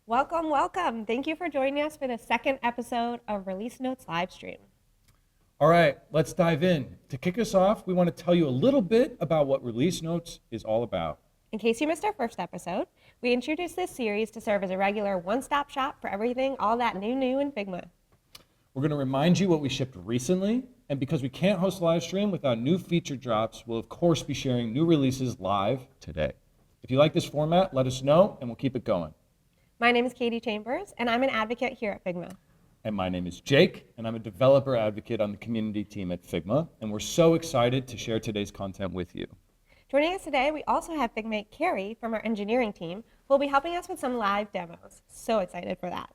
Welcome, welcome. Thank you for joining us for the second episode of Release Notes live stream. All right, let's dive in. To kick us off, we want to tell you a little bit about what Release Notes is all about. In case you missed our first episode, we introduced this series to serve as a regular one-stop shop for everything, all that new in Figma. We're going to remind you what we shipped recently, and because we can't host a live stream without new feature drops, we'll of course be sharing new releases live today. If you like this format, let us know and we'll keep it going. My name is Kaitie Chambers, and I'm an advocate here at Figma. And my name is Jake, and I'm a developer advocate on the community team at Figma, and we're so excited to share today's content with you. Joining us today, we also have Figmate Kari from our engineering team, who will be helping us with some live demos. So excited for that.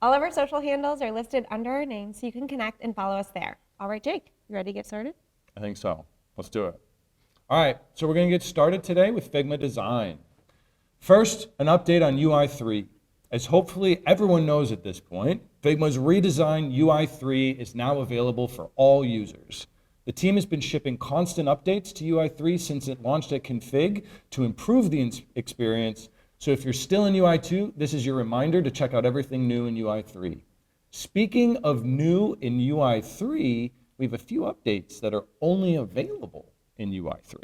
All of our social handles are listed under our name, so you can connect and follow us there. All right, Jake, you ready to get started? I think so. Let's do it. All right, so we're going to get started today with Figma Design. First, an update on UI 3. As hopefully everyone knows at this point, Figma's redesigned UI 3 is now available for all users. The team has been shipping constant updates to UI 3 since it launched at Config to improve the experience. So if you're still in UI 2, this is your reminder to check out everything new in UI 3. Speaking of new in UI 3, we have a few updates that are only available in UI 3.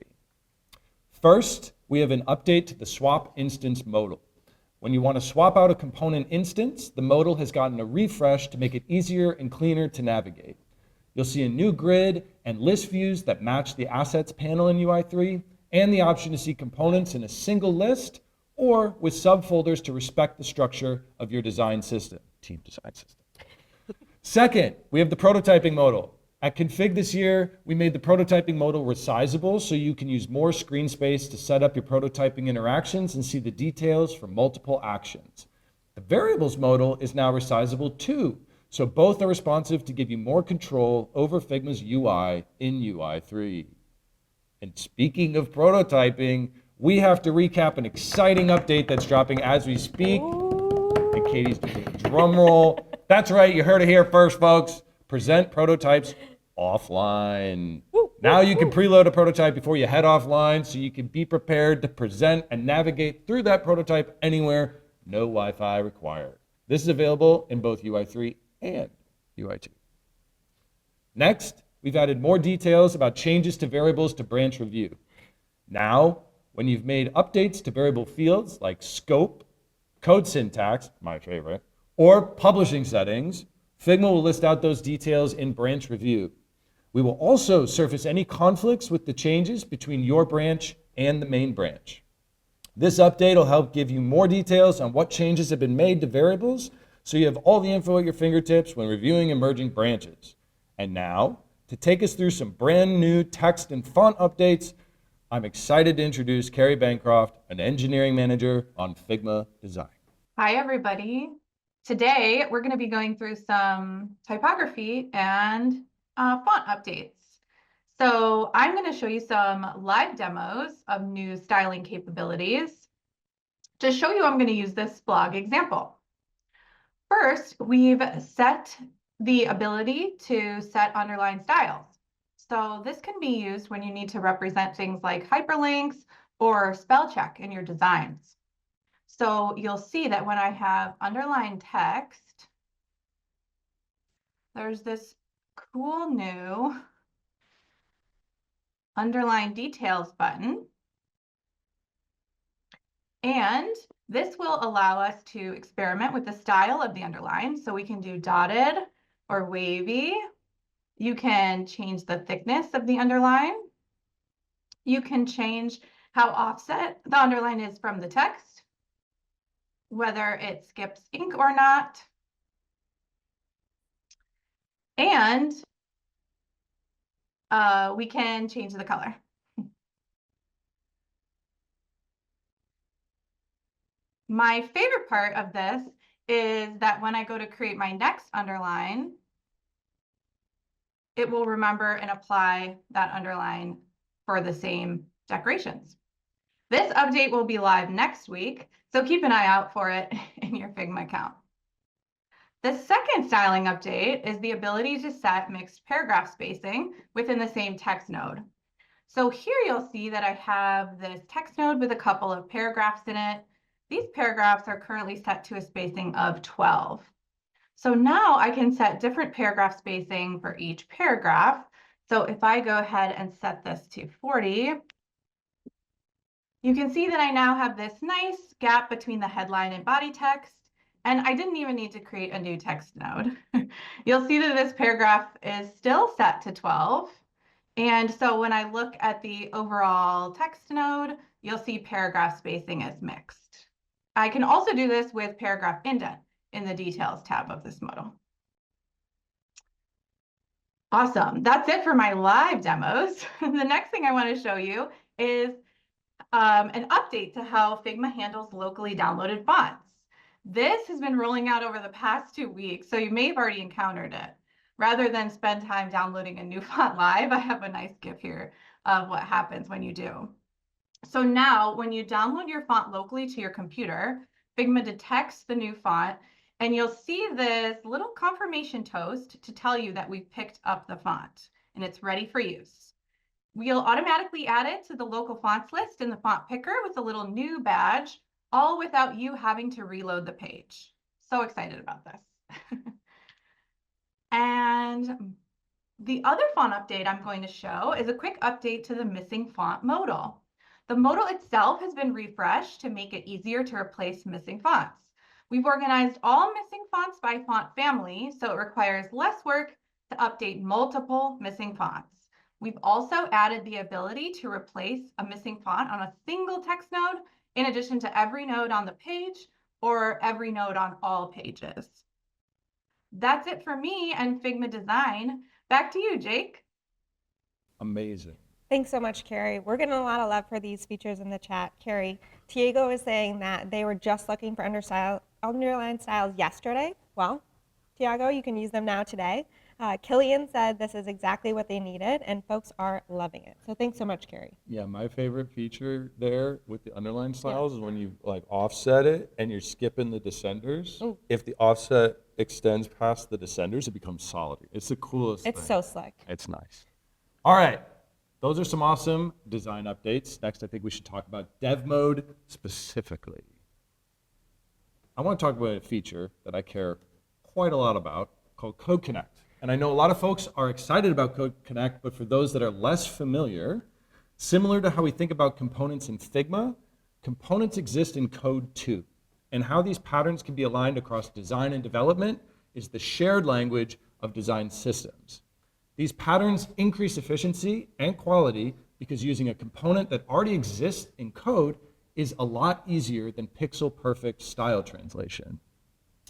First, we have an update to the swap instance modal. When you want to swap out a component instance, the modal has gotten a refresh to make it easier and cleaner to navigate. You'll see a new grid and list views that match the assets panel in UI 3, and the option to see components in a single list or with subfolders to respect the structure of your design system, team design system. Second, we have the prototyping modal. At Config this year, we made the prototyping modal resizable so you can use more screen space to set up your prototyping interactions and see the details for multiple actions. The variables modal is now resizable too, so both are responsive to give you more control over Figma's UI in UI 3. And speaking of prototyping, we have to recap an exciting update that's dropping as we speak. And Katie's doing a drum roll. That's right, you heard it here first, folks. Present prototypes offline. Now you can preload a prototype before you head offline so you can be prepared to present and navigate through that prototype anywhere, no Wi-Fi required. This is available in both UI 3 and UI 2. Next, we've added more details about changes to variables to branch review. Now, when you've made updates to variable fields like scope, code syntax, my favorite, or publishing settings, Figma will list out those details in branch review. We will also surface any conflicts with the changes between your branch and the main branch. This update will help give you more details on what changes have been made to variables, so you have all the info at your fingertips when reviewing emerging branches. And now, to take us through some brand new text and font updates, I'm excited to introduce Kari Bancroft, an engineering manager on Figma Design. Hi, everybody. Today, we're going to be going through some typography and font updates. So I'm going to show you some live demos of new styling capabilities. To show you, I'm going to use this blog example. First, we've set the ability to set underline styles. So this can be used when you need to represent things like hyperlinks or spell check in your designs. So you'll see that when I have underlined text, there's this cool new underline details button. And this will allow us to experiment with the style of the underline. So we can do dotted or wavy. You can change the thickness of the underline. You can change how offset the underline is from the text, whether it skips ink or not. And we can change the color. My favorite part of this is that when I go to create my next underline, it will remember and apply that underline for the same decorations. This update will be live next week, so keep an eye out for it in your Figma account. The second styling update is the ability to set mixed paragraph spacing within the same text node. So here you'll see that I have this text node with a couple of paragraphs in it. these paragraphs are currently set to a spacing of 12. So now I can set different paragraph spacing for each paragraph. So if I go ahead and set this to 40, you can see that I now have this nice gap between the headline and body text, and I didn't even need to create a new text node. You'll see that this paragraph is still set to 12. And so when I look at the overall text node, you'll see paragraph spacing is mixed. I can also do this with paragraph indent in the details tab of this modal. Awesome, that's it for my live demos. The next thing I want to show you is an update to how Figma handles locally downloaded fonts. This has been rolling out over the past 2 weeks, so you may have already encountered it. Rather than spend time downloading a new font live, I have a nice GIF here of what happens when you do. So now when you download your font locally to your computer, Figma detects the new font, and you'll see this little confirmation toast to tell you that we've picked up the font and it's ready for use. We'll automatically add it to the local fonts list in the font picker with a little new badge, all without you having to reload the page. So excited about this. And the other font update I'm going to show is a quick update to the missing font modal. The modal itself has been refreshed to make it easier to replace missing fonts. We've organized all missing fonts by font family, so it requires less work to update multiple missing fonts. We've also added the ability to replace a missing font on a single text node, in addition to every node on the page or every node on all pages. That's it for me and Figma Design. Back to you, Jake. Amazing. Thanks so much, Kari. We're getting a lot of love for these features in the chat. Kari, Diego was saying that they were just looking for underline styles yesterday. Well, Tiago, you can use them now today. Killian said this is exactly what they needed, and folks are loving it. So thanks so much, Kari. Yeah, my favorite feature there with the underline styles is when you like offset it and you're skipping the descenders. Ooh. If the offset extends past the descenders, it becomes solid. It's the coolest It's thing. so slick. It's nice. All right, those are some awesome design updates. Next, I think we should talk about dev mode specifically. I want to talk about a feature that I care quite a lot about called Code Connect. And I know a lot of folks are excited about Code Connect, but for those that are less familiar, similar to how we think about components in Figma, components exist in code too. And how these patterns can be aligned across design and development is the shared language of design systems. These patterns increase efficiency and quality because using a component that already exists in code is a lot easier than pixel-perfect style translation.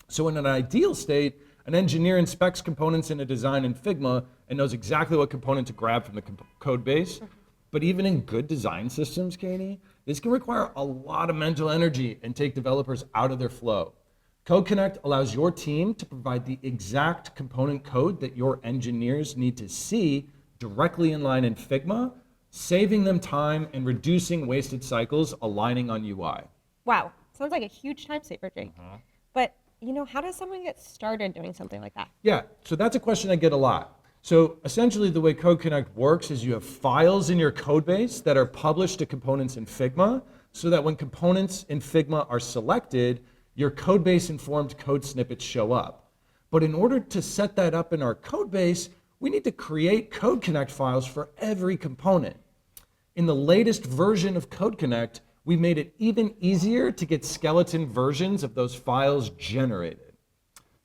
So in an ideal state, an engineer inspects components in a design in Figma and knows exactly what component to grab from the code base. But even in good design systems, Kaitie, this can require a lot of mental energy and take developers out of their flow. Code Connect allows your team to provide the exact component code that your engineers need to see directly in line in Figma, saving them time and reducing wasted cycles aligning on UI. Wow, sounds like a huge time saver, Jake. But how does someone get started doing something like that? Yeah, so that's a question I get a lot. So essentially the way Code Connect works is you have files in your code base that are published to components in Figma, so that when components in Figma are selected, your code base informed code snippets show up. But in order to set that up in our code base, we need to create Code Connect files for every component. In the latest version of Code Connect, we made it even easier to get skeleton versions of those files generated.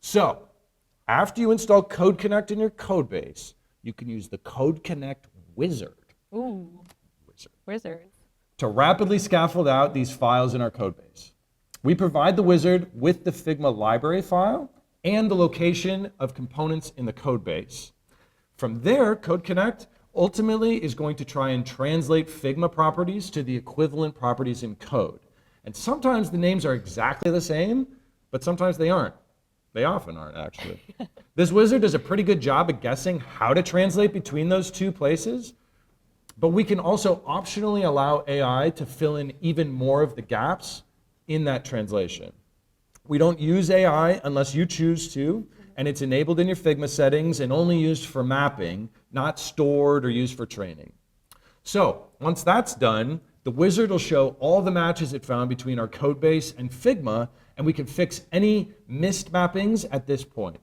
So, after you install Code Connect in your code base, you can use the Code Connect wizard. Ooh, wizards. To rapidly scaffold out these files in our code base. We provide the wizard with the Figma library file and the location of components in the code base. From there, Code Connect ultimately is going to try and translate Figma properties to the equivalent properties in code. And sometimes the names are exactly the same, but sometimes they aren't. They often aren't, actually. This wizard does a pretty good job at guessing how to translate between those two places, but we can also optionally allow AI to fill in even more of the gaps in that translation. We don't use AI unless you choose to, and it's enabled in your Figma settings and only used for mapping, not stored or used for training. So once that's done, the The wizard will show all the matches it found between our code base and Figma, and we can fix any missed mappings at this point.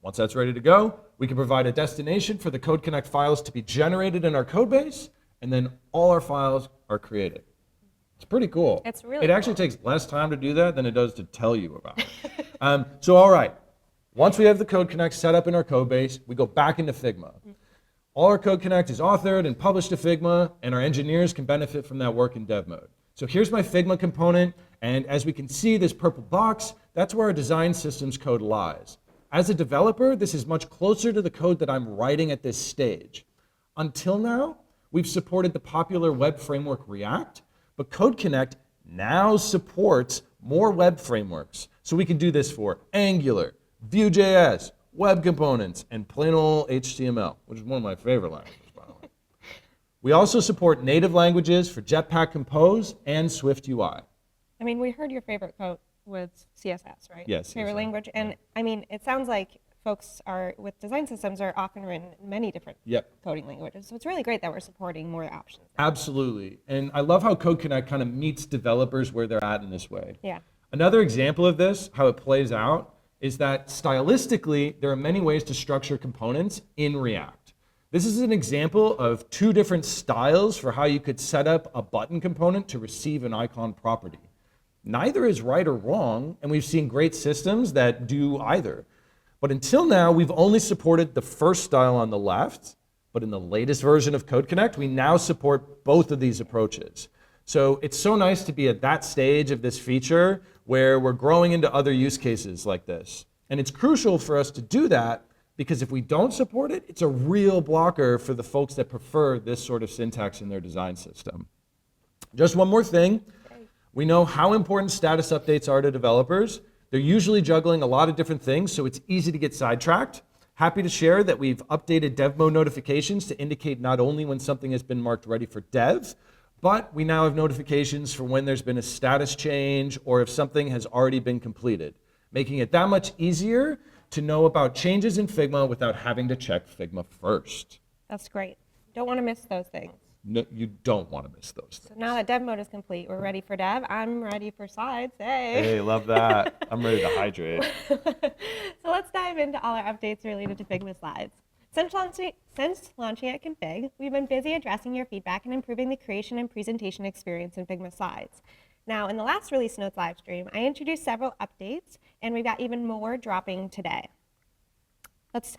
Once that's ready to go, we can provide a destination for the Code Connect files to be generated in our code base, and then all our files are created. It's pretty cool. It's really It actually takes less time to do that than it does to tell you about it. So all right, once we have the Code Connect set up in our code base, we go back into Figma. All our Code Connect is authored and published to Figma, and our engineers can benefit from that work in dev mode. So here's my Figma component, and as we can see, this purple box, that's where our design systems code lies. As a developer, this is much closer to the code that I'm writing at this stage. Until now, we've supported the popular web framework React, but Code Connect now supports more web frameworks. So we can do this for Angular, Vue.js, web components, and plain old HTML, which is one of my favorite languages, by the way. We also support native languages for Jetpack Compose and Swift UI. I mean, we heard your favorite code was CSS, right? Yes. Favorite language. And I mean, it sounds like folks are, with design systems, are often written in many different coding languages. So it's really great that we're supporting more options. Absolutely. And I love how Code Connect kind of meets developers where they're at in this way. Yeah. Another example of this, how it plays out, is that stylistically, there are many ways to structure components in React. This is an example of two different styles for how you could set up a button component to receive an icon property. Neither is right or wrong, and we've seen great systems that do either. But until now, we've only supported the first style on the left, but in the latest version of Code Connect, we now support both of these approaches. So it's so nice to be at that stage of this feature where we're growing into other use cases like this. And it's crucial for us to do that because if we don't support it, it's a real blocker for the folks that prefer this sort of syntax in their design system. Just one more thing. We know how important status updates are to developers. They're usually juggling a lot of different things, so it's easy to get sidetracked. Happy to share that we've updated dev mode notifications to indicate not only when something has been marked ready for dev, but we now have notifications for when there's been a status change or if something has already been completed, making it that much easier to know about changes in Figma without having to check Figma first. That's great. Don't want to miss those things. No, you don't want to miss those things. So now that dev mode is complete, we're ready for dev. I'm ready for slides. Hey, love that. I'm ready to hydrate. So let's dive into all our updates related to Figma Slides. Since launching at Config, we've been busy addressing your feedback and improving the creation and presentation experience in Figma Slides. Now, in the last Release Notes live stream, I introduced several updates, and we've got even more dropping today. Let's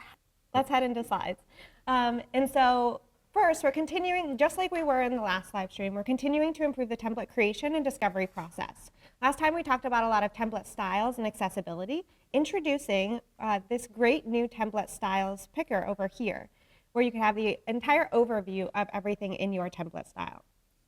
head into slides. And so first, we're continuing, just like we were in the last live stream, we're continuing to improve the template creation and discovery process. Last time we talked about a lot of template styles and accessibility, introducing this great new template styles picker over here, where you can have the entire overview of everything in your template style.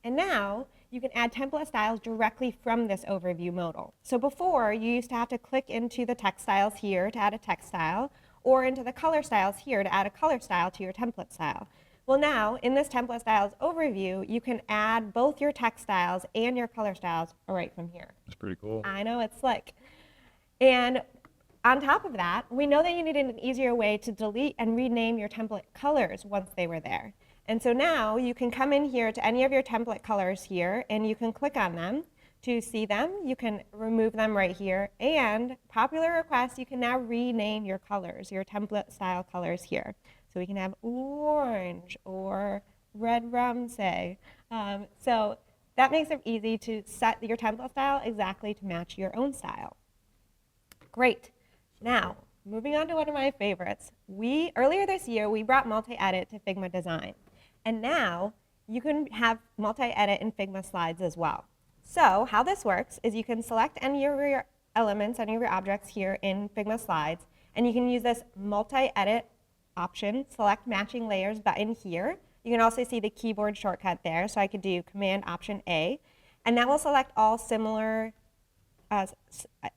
And now you can add template styles directly from this overview modal. So before, you used to have to click into the text styles here to add a text style, or into the color styles here to add a color style to your template style. Well, now in this template styles overview, you can add both your text styles and your color styles right from here. That's pretty cool. I know, it's slick. And on top of that, we know that you needed an easier way to delete and rename your template colors once they were there. And so now you can come in here to any of your template colors here, and you can click on them to see them. You can remove them right here. And popular request, you can now rename your colors, your template style colors here. So we can have orange or red rum, say. So that makes it easy to set your template style exactly to match your own style. Great. Now, moving on to one of my favorites. Earlier this year, we brought multi-edit to Figma Design. And now you can have multi-edit in Figma Slides as well. So how this works is you can select any of your elements, any of your objects here in Figma Slides, and you can use this multi-edit option, select matching layers button here. You can also see the keyboard shortcut there, so I could do Command Option A, and that will select all similar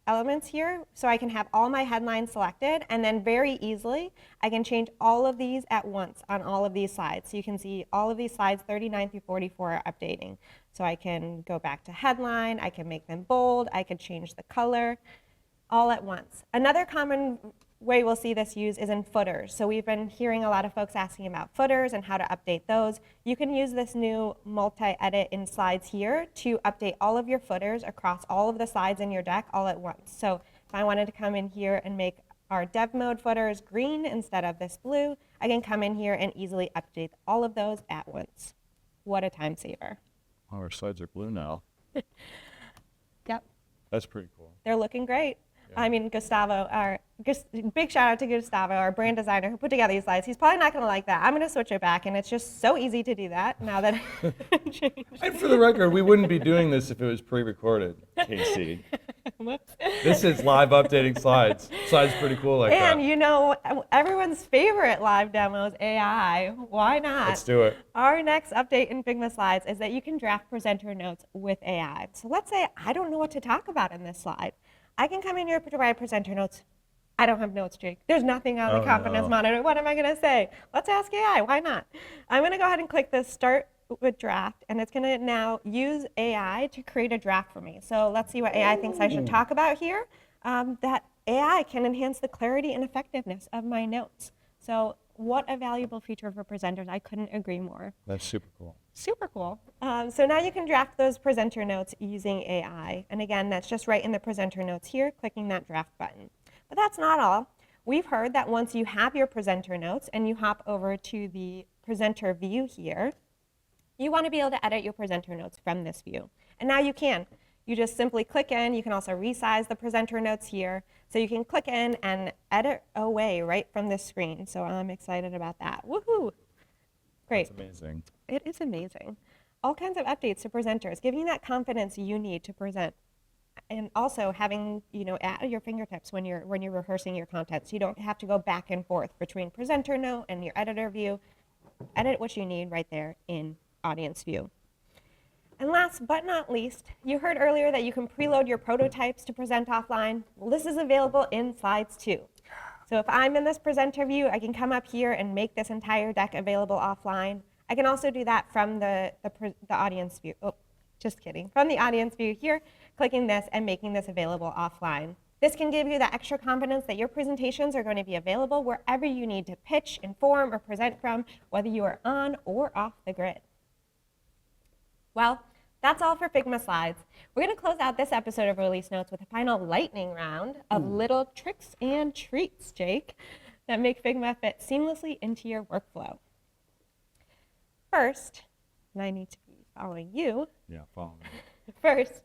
elements here, so I can have all my headlines selected, and then very easily I can change all of these at once on all of these slides. So you can see all of these slides 39 through 44 are updating. So I can go back to headline, I can make them bold, I could change the color all at once. Another common way we'll see this used is in footers. So we've been hearing a lot of folks asking about footers and how to update those. You can use this new multi-edit in slides here to update all of your footers across all of the slides in your deck all at once. So if I wanted to come in here and make our dev mode footers green instead of this blue, I can come in here and easily update all of those at once. What a time saver. Oh, our slides are blue now. Yep. That's pretty cool. They're looking great. Yeah. I mean, Gustavo, big shout out to Gustavo, our brand designer who put together these slides. He's probably not going to like that. I'm going to switch it back, and it's just so easy to do that now that I changed. And for the record, we wouldn't be doing this if it was pre-recorded, Casey. Whoops. This is live updating slides. Slides pretty cool like that. And you know, everyone's favorite live demo is AI. Why not? Let's do it. Our next update in Figma Slides is that you can draft presenter notes with AI. So let's say I don't know what to talk about in this slide. I can come in here to provide presenter notes. I don't have notes, Jake. There's nothing on the confidence monitor. What am I going to say? Let's ask AI. Why not? I'm going to go ahead and click this Start with Draft, and it's going to now use AI to create a draft for me. So let's see what AI thinks I should talk about here. That AI can enhance the clarity and effectiveness of my notes. So what a valuable feature for presenters. I couldn't agree more. That's super cool. Super cool. So now you can draft those presenter notes using AI. And again, that's just right in the presenter notes here, clicking that draft button. But that's not all. We've heard that once you have your presenter notes and you hop over to the presenter view here, you want to be able to edit your presenter notes from this view. And now you can. You just simply click in. You can also resize the presenter notes here. So you can click in and edit away right from this screen. So I'm excited about that. Woohoo! Great. That's amazing. It is amazing. All kinds of updates to presenters, giving you that confidence you need to present. And also having, at your fingertips when you're rehearsing your content. So you don't have to go back and forth between presenter note and your editor view. Edit what you need right there in audience view. And last but not least, you heard earlier that you can preload your prototypes to present offline. Well, this is available in Slides too. So if I'm in this presenter view, I can come up here and make this entire deck available offline. I can also do that from the audience view. Oh, just kidding. From the audience view here, clicking this and making this available offline. This can give you that extra confidence that your presentations are going to be available wherever you need to pitch, inform, or present from, whether you are on or off the grid. Well, that's all for Figma Slides. We're going to close out this episode of Release Notes with a final lightning round of little tricks and treats, Jake, that make Figma fit seamlessly into your workflow. First, and I need to be following you. Yeah, follow me. First,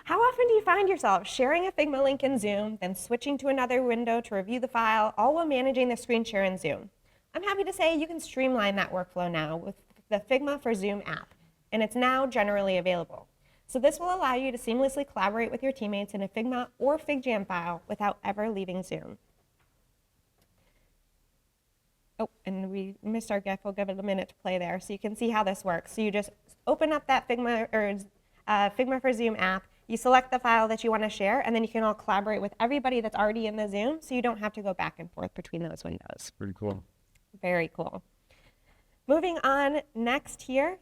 how often do you find yourself sharing a Figma link in Zoom, then switching to another window to review the file, all while managing the screen share in Zoom? I'm happy to say you can streamline that workflow now with the Figma for Zoom app, and it's now generally available. So this will allow you to seamlessly collaborate with your teammates in a Figma or FigJam file without ever leaving Zoom. Oh, and we missed our GIF. We'll give it a minute to play there so you can see how this works. So you just open up that Figma for Zoom app, you select the file that you want to share, and then you can all collaborate with everybody that's already in the Zoom, so you don't have to go back and forth between those windows. Pretty cool. Very cool. Moving on next here.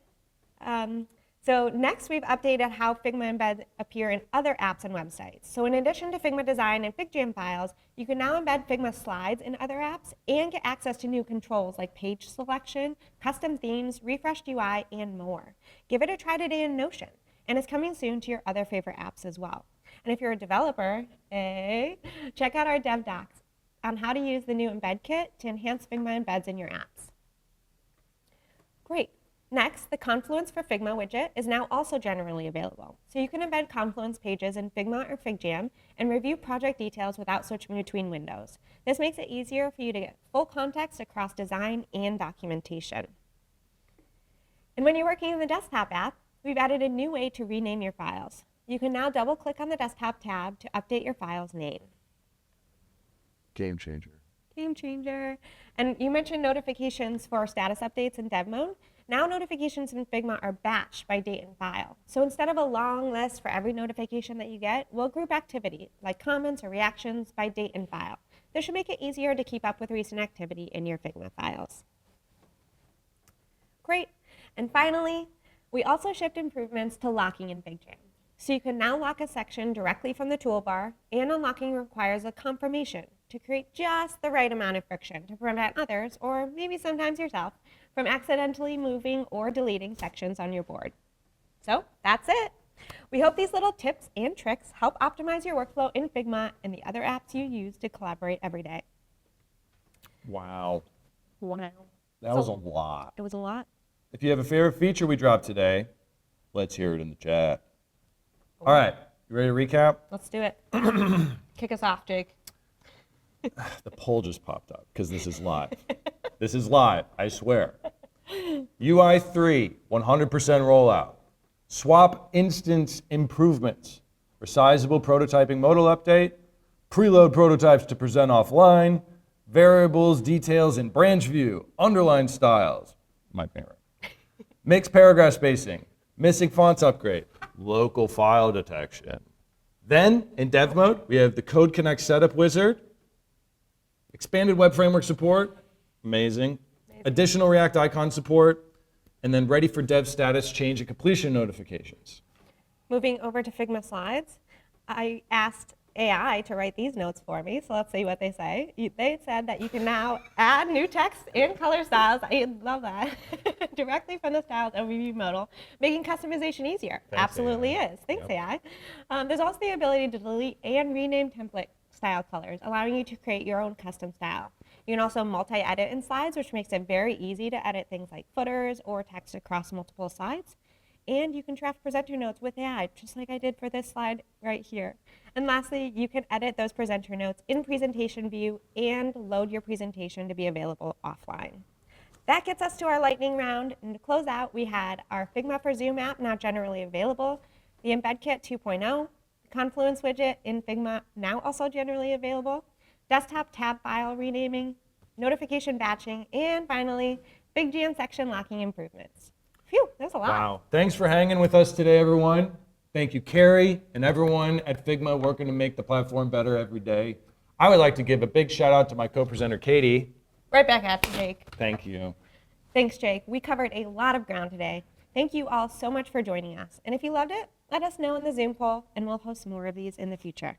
So next we've updated how Figma embeds appear in other apps and websites. So in addition to Figma Design and FigJam files, you can now embed Figma Slides in other apps and get access to new controls like page selection, custom themes, refreshed UI, and more. Give it a try today in Notion, and it's coming soon to your other favorite apps as well. And if you're a developer, check out our dev docs on how to use the new embed kit to enhance Figma embeds in your apps. Great. Next, the Confluence for Figma widget is now also generally available. So you can embed Confluence pages in Figma or FigJam and review project details without switching between windows. This makes it easier for you to get full context across design and documentation. And when you're working in the desktop app, we've added a new way to rename your files. You can now double-click on the desktop tab to update your file's name. Game changer. Game changer. And you mentioned notifications for status updates in dev mode. Now notifications in Figma are batched by date and file. So instead of a long list for every notification that you get, we'll group activity, like comments or reactions, by date and file. This should make it easier to keep up with recent activity in your Figma files. Great. And finally, we also shipped improvements to locking in FigJam. So you can now lock a section directly from the toolbar, and unlocking requires a confirmation to create just the right amount of friction to prevent others, or maybe sometimes yourself, from accidentally moving or deleting sections on your board. So that's it. We hope these little tips and tricks help optimize your workflow in Figma and the other apps you use to collaborate every day. Wow. Wow. That was a lot. It was a lot. If you have a favorite feature we dropped today, let's hear it in the chat. All right, you ready to recap? Let's do it. Kick us off, Jake. The poll just popped up because this is live. This is live, I swear. UI 3, 100% rollout. Swap instance improvements. Resizable prototyping modal update. Preload prototypes to present offline. Variables, details in branch view. Underline styles. My favorite. Mixed paragraph spacing. Missing fonts upgrade. Local file detection. Then, in dev mode, we have the Code Connect setup wizard. Expanded web framework support. Amazing. Additional React icon support. And then ready for dev status change and completion notifications. Moving over to Figma Slides, I asked AI to write these notes for me, so let's see what they say. They said that you can now add new text and color styles, I love that, directly from the styles overview modal, making customization easier. Thanks, Absolutely AI. is. Thanks, Yep. AI. There's also the ability to delete and rename template style colors, allowing you to create your own custom style. You can also multi-edit in slides, which makes it very easy to edit things like footers or text across multiple slides. And you can draft presenter notes with AI, just like I did for this slide right here. And lastly, you can edit those presenter notes in presentation view and load your presentation to be available offline. That gets us to our lightning round. And to close out, we had our Figma for Zoom app now generally available, the Embed Kit 2.0, the Confluence widget in Figma now also generally available, desktop tab file renaming, notification batching, and finally, FigJam section locking improvements. Phew, there's a lot. Wow. Thanks for hanging with us today, everyone. Thank you, Kari, and everyone at Figma working to make the platform better every day. I would like to give a big shout out to my co-presenter, Kaitie. Right back at you, Jake. Thank you. Thanks, Jake. We covered a lot of ground today. Thank you all so much for joining us. And if you loved it, let us know in the Zoom poll, and we'll host more of these in the future.